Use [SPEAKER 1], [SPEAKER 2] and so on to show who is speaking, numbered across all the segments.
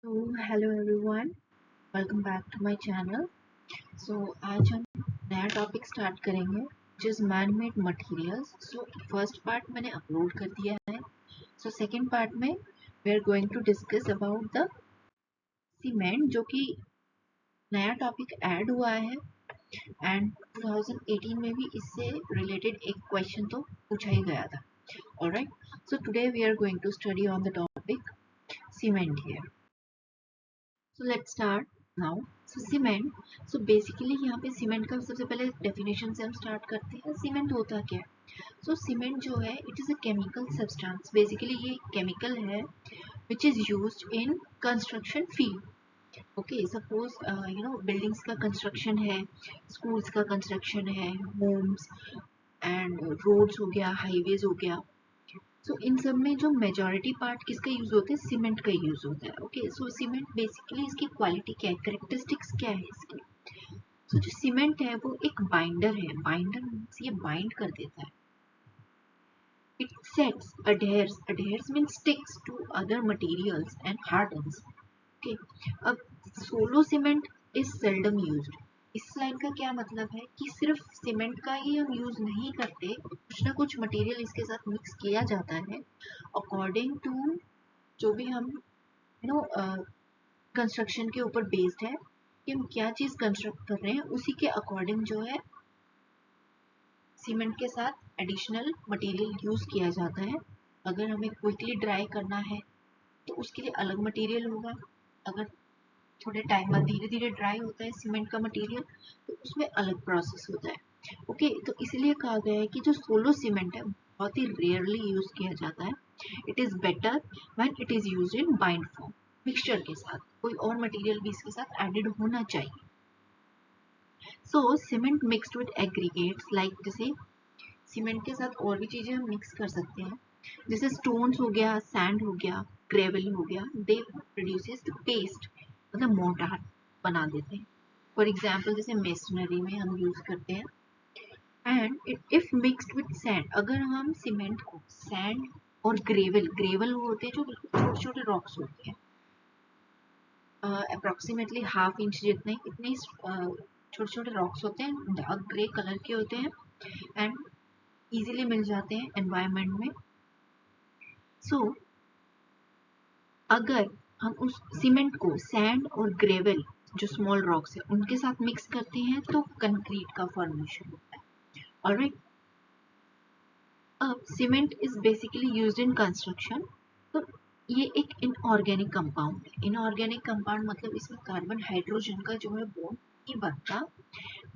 [SPEAKER 1] तो hello everyone, welcome back to my channel. आज हम नया टॉपिक स्टार्ट करेंगे which is man made materials. First part मैंने अपलोड कर दिया है। सेकंड पार्ट में we are going to discuss about the cement, जो कि नया टॉपिक ऐड हुआ है एंड 2018 में भी इससे रिलेटेड एक क्वेश्चन तो पूछा ही गया था। Alright, so today we are going to study on the topic cement here. So let's start now. Cement, basically यहाँ पे सीमेंट का सबसे पहले डेफिनेशन से हम स्टार्ट करते हैं। सीमेंट होता क्या है? सीमेंट जो है it is a chemical substance. Basically ये केमिकल है which is used in construction field. Okay, suppose buildings का कंस्ट्रक्शन है, स्कूल्स का कंस्ट्रक्शन है, होम्स एंड रोड्स हो गया, हाईवेज हो गया। इन सब में जो मेजॉरिटी पार्ट किसका यूज होता है? सीमेंट का यूज होता है। ओके, सीमेंट बेसिकली इसकी क्वालिटी क्या है, कैरेक्टरिस्टिक्स क्या है इसकी? जो सीमेंट है वो एक बाइंडर है। बाइंडर मीन्स ये बाइंड कर देता है। It sets, adheres means sticks to other materials and hardens. Okay, अब solo cement is seldom used. इस लाइन का क्या मतलब है कि सिर्फ सीमेंट का ही हम यूज नहीं करते, कुछ ना कुछ मटेरियल इसके साथ मिक्स किया जाता है अकॉर्डिंग टू जो भी हम कंस्ट्रक्शन के ऊपर बेस्ड है कि हम क्या चीज कंस्ट्रक्ट कर रहे हैं, उसी के अकॉर्डिंग जो है सीमेंट के साथ एडिशनल मटेरियल यूज किया जाता है। अगर हमें क्विकली ड्राई करना है तो उसके लिए अलग मटेरियल होगा। अगर थोड़े टाइम बाद धीरे धीरे ड्राई होता है सीमेंट का मटेरियल तो उसमें अलग प्रोसेस होता है। ओके, तो इसलिए कहा गया है कि जो सोलो सीमेंट है बहुत ही रेयरली यूज किया जाता है। It is better when it is used in bind form, mixture के साथ कोई और मटेरियल भी इसके साथ एडेड होना चाहिए। Cement mixed with aggregates like, जैसे सीमेंट के साथ और भी चीजें हम मिक्स कर सकते हैं, जैसे स्टोन्स हो गया, सैंड हो गया, ग्रेवल हो गया। दे प्रोड्यूसेस द पेस्ट, मतलब मोर्टार बना देते हैं। फॉर एग्जाम्पल जैसे मेसनरी में हम यूज करते हैं। And if mixed with sand, अगर हम सीमेंट को सैंड और ग्रेवल, ग्रेवल होते हैं जो बिल्कुल छोटे छोटे रॉक्स होते हैं, अप्रोक्सीमेटली हाफ इंच जितने, इतने छोटे छोटे रॉक्स होते हैं, डार्क ग्रे कलर के होते हैं एंड इजीली मिल जाते हैं एनवायरनमेंट में। अगर हम उस सीमेंट को सैंड और ग्रेवल, जो स्मॉल रॉक्स है, उनके साथ मिक्स करते हैं तो कंक्रीट का फॉर्मेशन होता है। ऑलराइट, अब cement is basically used in construction. तो ये एक इनऑर्गेनिक कंपाउंड है। इनऑर्गेनिक कंपाउंड मतलब इसमें कार्बन हाइड्रोजन का जो है बॉन्ड नहीं बनता।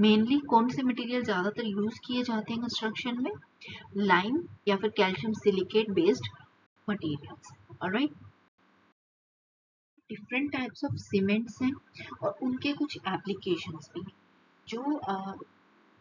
[SPEAKER 1] मेनली कौन से मटेरियल ज्यादातर यूज किए जाते हैं कंस्ट्रक्शन में? लाइम या फिर calcium silicate based materials. Alright, different types of cements हैं और उनके कुछ एप्लीकेशंस भी। जो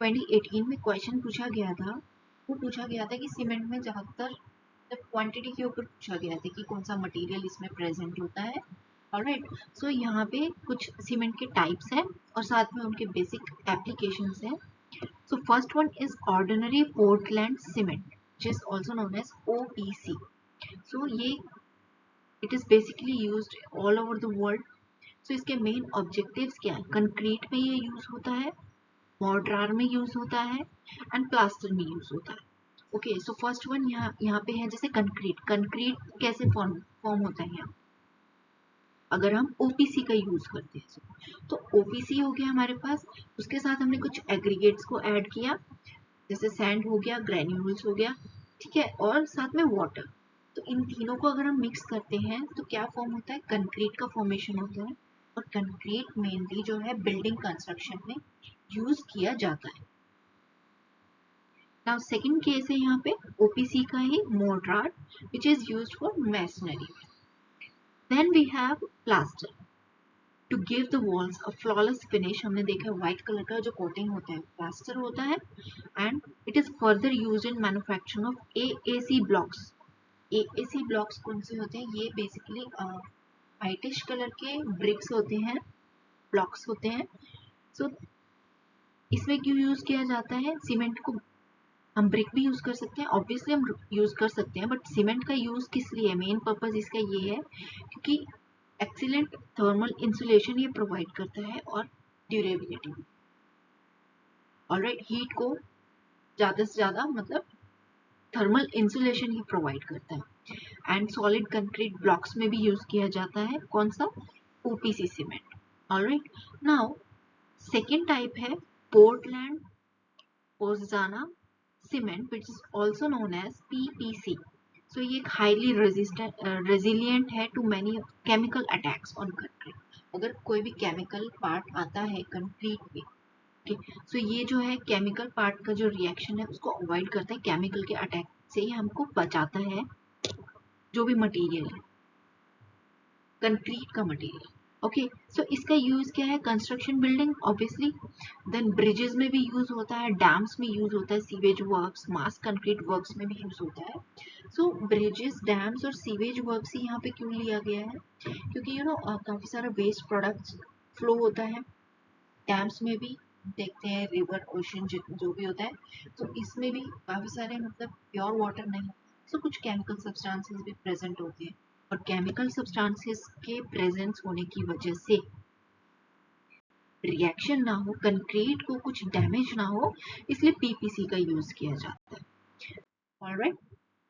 [SPEAKER 1] 2018 में क्वेश्चन पूछा गया था, वो पूछा गया था कि सीमेंट में ज़्यादातर क्वांटिटी के ऊपर पूछा गया था कि कौन सा मटेरियल इसमें प्रेजेंट होता है। ऑलराइट, यहाँ पे कुछ सीमेंट के टाइप्स हैं और साथ में उनके बेसिक एप्लीकेशंस हैं। First one is ordinary Portland cement, which is also known as OPC. ये it is basically used all over the world. इसके मेन ऑब्जेक्टिव्स क्या है? कंक्रीट में ये यूज होता है, मॉर्टार में यूज होता है एंड प्लास्टर में यूज होता है। ओके, सो फर्स्ट वन यहाँ पे है, जैसे कंक्रीट। कंक्रीट कैसे फॉर्म होता है यहाँ अगर हम ओपीसी का यूज करते हैं? तो ओपीसी हो गया हमारे पास, उसके साथ हमने कुछ एग्रीगेट्स को ऐड किया, जैसे सैंड हो गया, ग्रेन्यूल्स हो गया, ठीक है, और साथ में वाटर। तो इन तीनों को अगर हम मिक्स करते हैं तो क्या फॉर्म होता है? कंक्रीट का फॉर्मेशन होता है। और कंक्रीट मेनली जो है बिल्डिंग कंस्ट्रक्शन में यूज किया जाता है। नाउ सेकंड केस है यहाँ पे ओपीसी का ही, mortar, which is used for masonry. Then we have plaster to give the walls a flawless finish. हमने देखा व्हाइट कलर का जो कोटिंग होता है प्लास्टर होता है। And it is further used in manufacturing of AAC blocks. AAC blocks कौन से होते हैं? ये बेसिकली व्हाइटिश कलर के ब्रिक्स होते हैं, ब्लॉक्स होते हैं। इसमें क्यों यूज किया जाता है? सीमेंट को हम ब्रिक भी यूज कर सकते हैं, ऑब्वियसली हम यूज कर सकते हैं, बट सीमेंट का यूज किस लिए है? मेन पर्पज इसका ये है क्योंकि एक्सीलेंट थर्मल इंसुलेशन ये प्रोवाइड करता है और ड्यूरेबिलिटी। ऑलराइट, हीट को ज्यादा से ज्यादा मतलब थर्मल इंसुलेशन ही प्रोवाइड करता है। एंड सॉलिड कंक्रीट ब्लॉक्स में भी यूज किया जाता है कौन सा, OPC cement. Alright, now second type है Portland pozzolana cement which is also known as PPC. So ये हाईली रेजिलियंट है to many chemical attacks on concrete. अगर कोई भी केमिकल पार्ट आता है कंक्रीट में, सो ये जो है केमिकल पार्ट का जो रिएक्शन है उसको अवॉइड करता है, केमिकल के अटैक से ही हमको बचाता है जो भी मटेरियल है, कंक्रीट का मटेरियल। ओके, सो इसका यूज क्या है, construction building obviously, then bridges में भी यूज होता है, डैम्स में यूज होता है, सीवेज वर्क्स, मास कंक्रीट वर्क्स में भी यूज होता है। सो ब्रिजेस, डैम्स और सीवेज वर्क्स ही यहाँ पे क्यों लिया गया है, क्योंकि काफी सारा वेस्ट प्रोडक्ट्स फ्लो होता है। डैम्स में भी देखते हैं रिवर, ओशन जो भी होता है, तो इसमें भी काफी सारे मतलब प्योर वाटर नहीं, सो कुछ केमिकल सब्सटेंसेस भी प्रेजेंट होते हैं, और केमिकल सब्सटेंसेस के प्रेजेंस होने की वजह से रिएक्शन ना हो, कंक्रीट को कुछ डैमेज ना हो, इसलिए पीपीसी का यूज किया जाता है। ऑलराइट,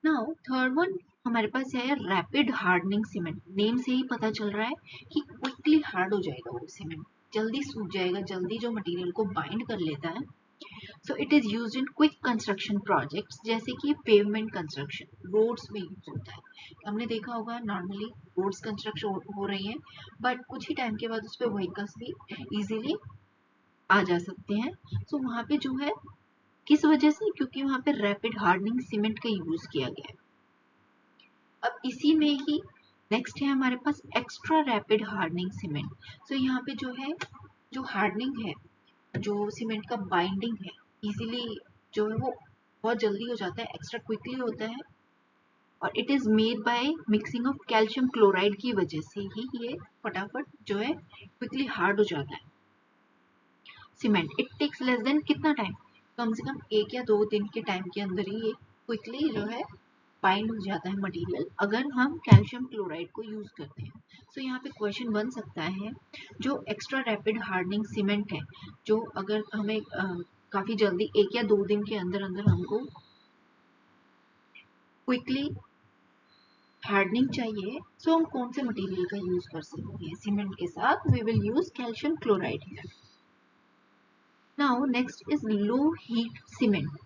[SPEAKER 1] नाउ थर्ड वन हमारे पास है रैपिड हार्डनिंग सीमेंट। नेम से ही पता चल रहा है कि क्विकली हार्ड हो जाएगा वो सीमेंट, जल्दी सूख जाएगा, जल्दी जो मटेरियल को बाइंड कर लेता है। So it is used in quick construction projects, जैसे कि पेवमेंट कंस्ट्रक्शन, रोड्स में यूज होता है। हमने देखा होगा नॉर्मली रोड्स कंस्ट्रक्शन हो रही है, बट कुछ ही टाइम के बाद उस पर व्हीकल्स भी इजीली आ जा सकते हैं। सो वहाँ पे जो है किस वजह से, क्योंकि वहाँ पे रैपिड हार्डनिंग सीमेंट का यूज किया गया है। अब इसी में ही नेक्स्ट है हमारे पास एक्स्ट्रा रैपिड हार्डनिंग सीमेंट। सो यहाँ पे जो है, जो हार्डनिंग है, जो सीमेंट का बाइंडिंग है, इजीली जो है वो बहुत जल्दी हो जाता है, एक्स्ट्रा क्विकली होता है, और it is made by mixing of calcium chloride की वजह से ही ये फटाफट जो है क्विकली हार्ड हो जाता है cement. It takes less than कितना टाइम, कम से कम 1 या 2 दिन के टाइम के अंदर ही ये क्विकली जो है बाइंड हो जाता है मटेरियल, अगर हम कैल्शियम क्लोराइड को यूज करते हैं। सो यहाँ पे क्वेश्चन बन सकता है, जो एक्स्ट्रा रैपिड हार्डनिंग सीमेंट है, जो अगर हमें काफी जल्दी 1 या 2 दिन के अंदर अंदर हमको क्विकली हार्डनिंग चाहिए, सो हम कौन से मटेरियल का यूज कर सकते हैं सीमेंट के साथ, we will use calcium chloride here. Now next is low heat cement.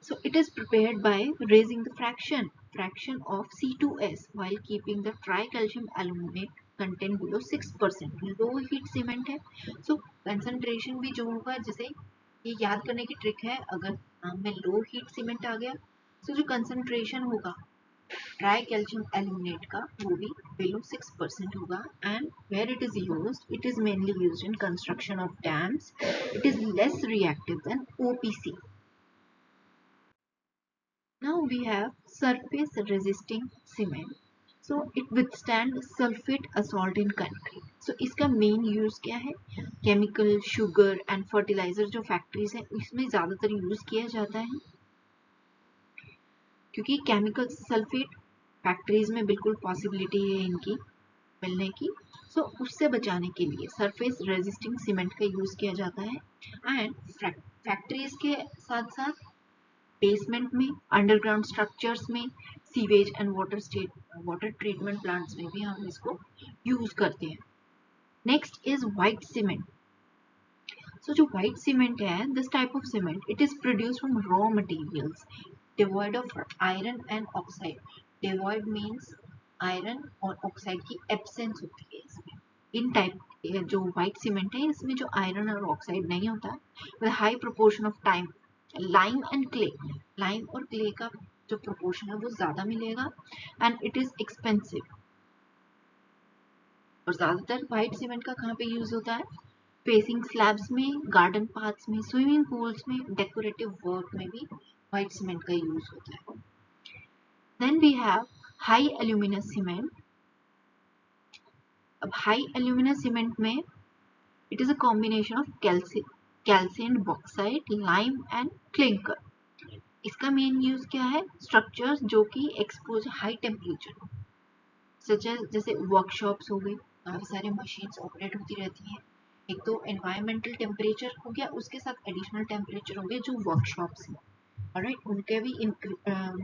[SPEAKER 1] So it is prepared by raising the fraction of C2S while keeping the tricalcium aluminate content below 6%. Low heat cement है, so concentration भी जो होगा, जैसे ये याद करने की trick है, अगर नाम में लो हीट सीमेंट आ गया, so जो concentration होगा ट्राई कैल्शियम एल्यूमिनेट का वो भी below 6% होगा। And where it is used, it is mainly used in construction of dams. It is less reactive than OPC। Now we have surface resisting cement. So it withstand sulfate assault in concrete. So इसका main use क्या है, chemical, sugar and fertiliser जो factories है इसमें ज्यादातर use किया जाता है, क्योंकि केमिकल सल्फेट फैक्ट्रीज में बिल्कुल पॉसिबिलिटी है इनकी मिलने की। सो उससे बचाने के लिए सरफेस रेजिस्टिंग सीमेंट का यूज किया जाता है। एंड फैक्ट्रीज के साथ साथ बेसमेंट में, अंडरग्राउंड स्ट्रक्चर्स में, sewage and water treatment plants में भी हम इसको यूज करते हैं। Next is white cement. So जो व्हाइट सीमेंट है, this type of cement, it is produced from raw materials devoid of iron and oxide. Devoid means iron और oxide की एब्सेंस होती है इसमें। इन टाइप जो व्हाइट सीमेंट है इसमें जो आयरन और ऑक्साइड नहीं होता, with high proportion of time lime and clay. Lime और क्ले का जो प्रोपोर्शन है वो ज्यादा मिलेगा, एंड इट इज एक्सपेंसिव। और ज्यादातर व्हाइट सीमेंट का कहाँ पे यूज होता है, फेसिंग स्लैब्स में, गार्डन पाथ्स में, स्विमिंग पूल्स में, डेकोरेटिव वर्क में भी व्हाइट सीमेंट का यूज होता है। Then we have high aluminous cement. अब हाई एल्यूमिनस सीमेंट में it is a combination of calcium bauxite, lime and clinker. इसका मेन यूज क्या है, स्ट्रक्चर्स जो कि एक्सपोज हाई टेम्परेचर, सच जैसे वर्कशॉप्स हो गए, काफी सारे मशीन्स ऑपरेट होती रहती हैं। एक तो एनवायरमेंटल टेम्परेचर हो गया, उसके साथ एडिशनल टेम्परेचर हो गया जो वर्कशॉप्स हैं, ऑलराइट, उनके भी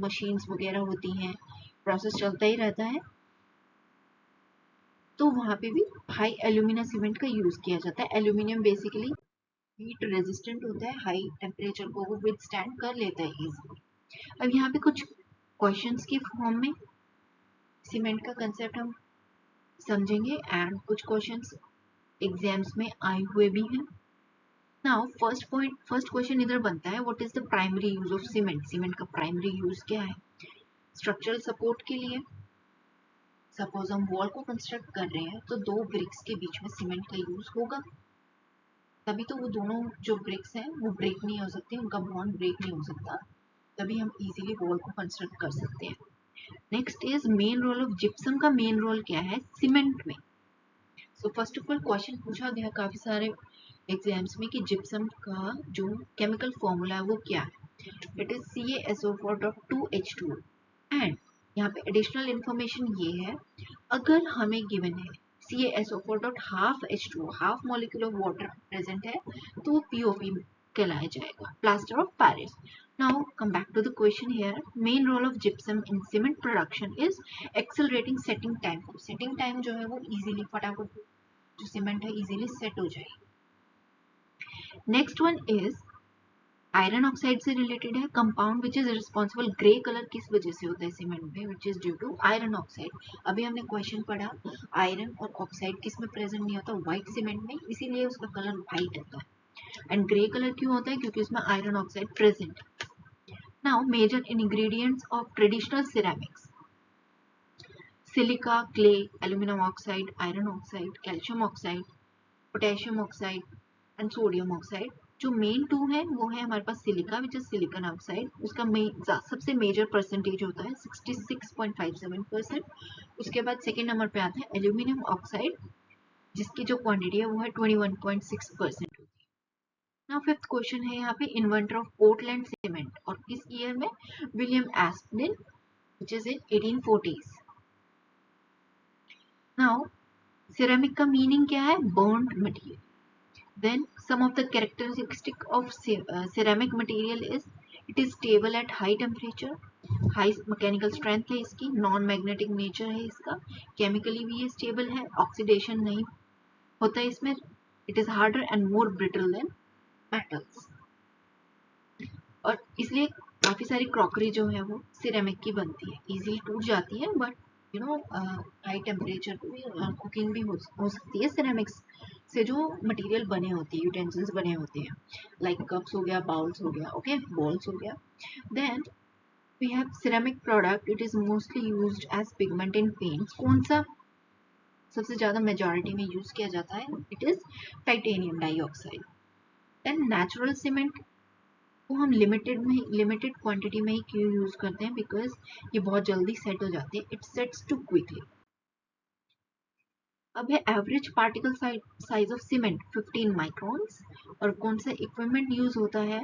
[SPEAKER 1] मशीन्स वगैरह होती हैं, प्रोसेस चलता ही रहता है। तो वहाँ पे भी हाई एल्यूमिनियम सीमेंट का यूज किया जाता है। एल्यूमिनियम बेसिकली हीट रेजिस्टेंट होता है, हाई टेम्परेचर को वो विथस्टैंड कर लेता है इजीली। अब यहाँ पे कुछ क्वेश्चंस की फॉर्म में सीमेंट का कंसेप्ट हम समझेंगे एंड कुछ क्वेश्चंस एग्जाम्स में आए हुए भी हैं। नाउ फर्स्ट क्वेश्चन इधर बनता है, what is the primary use of cement. Cement का प्राइमरी यूज क्या है? स्ट्रक्चरल सपोर्ट के लिए। सपोज हम वॉल को कंस्ट्रक्ट कर रहे हैं तो दो ब्रिक्स के बीच में सीमेंट का यूज होगा, तभी तो वो दोनों जो ब्रिक्स हैं वो ब्रेक नहीं हो सकते, उनका बॉन्ड ब्रेक नहीं हो सकता, तभी हम इजीली वॉल को कंस्ट्रक्ट कर सकते हैं। Next is main role of gypsum का मेन रोल क्या है सीमेंट में। So first of all question पूछा गया काफी सारे एग्जाम्स में कि जिप्सम का जो केमिकल फॉर्मूला है वो क्या है। इट इज CaSO4.2H2O एंड यहाँ पे एडिशनल इंफॉर्मेशन ये है, अगर हमें गिवन है CaSO4.half H2O, half molecule of water present है, तो वो POP कहलाया जाएगा, plaster of Paris. Now come back to the question here. Main role of gypsum in cement production is accelerating setting time. Setting time जो है वो easily फटाफट जो सीमेंट है इजीली सेट हो जाएगी। Next one is iron oxide से related है, compound which is responsible, grey colour किस वजह से होता है सीमेंट में, which is due to iron oxide. अभी हमने क्वेश्चन पढ़ा आयरन और ऑक्साइड किस में प्रेजेंट नहीं होता, व्हाइट सीमेंट में, इसीलिए उसका कलर व्हाइट होता है। एंड ग्रे कलर क्यों होता है? क्योंकि उसमें आयरन ऑक्साइड प्रेजेंट है। Now major ingredients of traditional ceramics, silica, clay, aluminium oxide, iron oxide, calcium oxide, potassium oxide and sodium oxide. जो मेन टू है वो है हमारे पास silica which is silicon oxide, उसका सबसे मेजर परसेंटेज होता है 66.57%। उसके बाद सेकेंड नंबर पे आता है एल्यूमिनियम ऑक्साइड जिसकी जो क्वांटिटी है वो है 21.6%। नाउ फिफ्थ क्वेश्चन है यहाँ पे इन्वेंटर ऑफ पोर्टलैंड सीमेंट और किस ईयर में? William Aspden which is in 1840s। Now ceramic का मीनिंग क्या है? Burned material. Then some of the characteristic of ceramic material is it is stable at high temperature, high mechanical strength है इसकी, non magnetic nature है इसका, chemically भी ये stable है, oxidation नहीं होता है इसमें, it is harder and more brittle than metals। और इसलिए काफी सारी क्रॉकरी जो है वो सिरेमिक की बनती है, इजीली टूट जाती है, बट हाई टेम्परेचर पे कुकिंग भी हो सकती है सिरेमिक्स से जो मटेरियल बने होते हैं, यूटेंसिल्स बने होते हैं, लाइक कप्स हो गया, बाउल्स हो गया, ओके, बॉल्स हो गया। Then we have ceramic product, it is mostly used as pigment in paints. कौन सा सबसे ज्यादा मेजॉरिटी में यूज किया जाता है? It is titanium dioxide. Then natural cement वो हम लिमिटेड क्वांटिटी में ही क्यों यूज करते हैं? बिकॉज ये बहुत जल्दी सेट हो जाते हैं, इट सेट्स टू क्विकली। अब है average particle size of cement 15 microns. और कौन सा इक्विपमेंट यूज होता है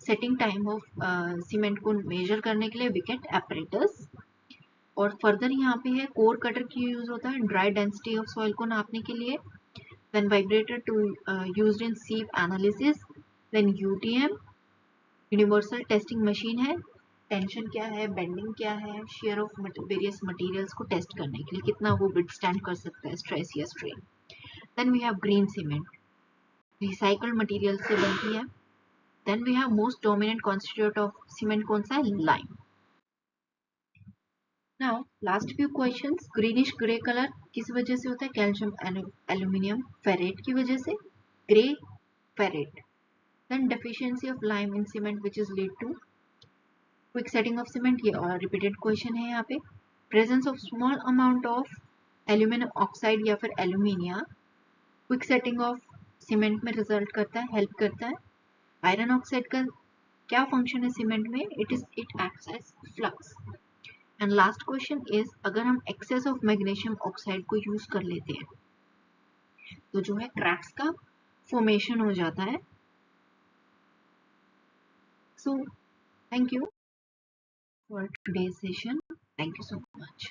[SPEAKER 1] सेटिंग टाइम ऑफ सीमेंट को मेजर करने के लिए? Wicket apparatus. और फर्दर यहाँ पे है कोर कटर क्यों यूज होता है? ड्राई डेंसिटी ऑफ सॉइल को नापने के लिए। Then vibrator to used in sieve analysis. Then UTM universal testing machine है, टेंशन क्या है, बेंडिंग क्या है, शेयर ऑफ वेरियस मटेरियल्स को टेस्ट करने के लिए कितना वो विथस्टैंड कर सकता है स्ट्रेस या strain. Then we have green cement, recycled material से बनती है। Then we have most dominant constituent of cement कौन सा है? Lime. Now last few questions, greenish grey colour किस वजह से होता है? कैल्शियम एल्यूमिनियम फेरेट की वजह से, grey ferrite. Then deficiency of lime in cement which is lead to quick setting of cement, ये और रिपीटेड क्वेश्चन है यहाँ पे। Presence of small amount of aluminium oxide या फिर alumina quick setting of cement में रिजल्ट करता है, हेल्प करता है। आयरन ऑक्साइड का क्या फंक्शन है सीमेंट में? It acts as flux. And last question is अगर हम एक्सेस ऑफ मैग्नीशियम ऑक्साइड को यूज कर लेते हैं तो जो है क्रैक्स का फॉर्मेशन हो जाता है। So thank you for today's session. Thank you so much.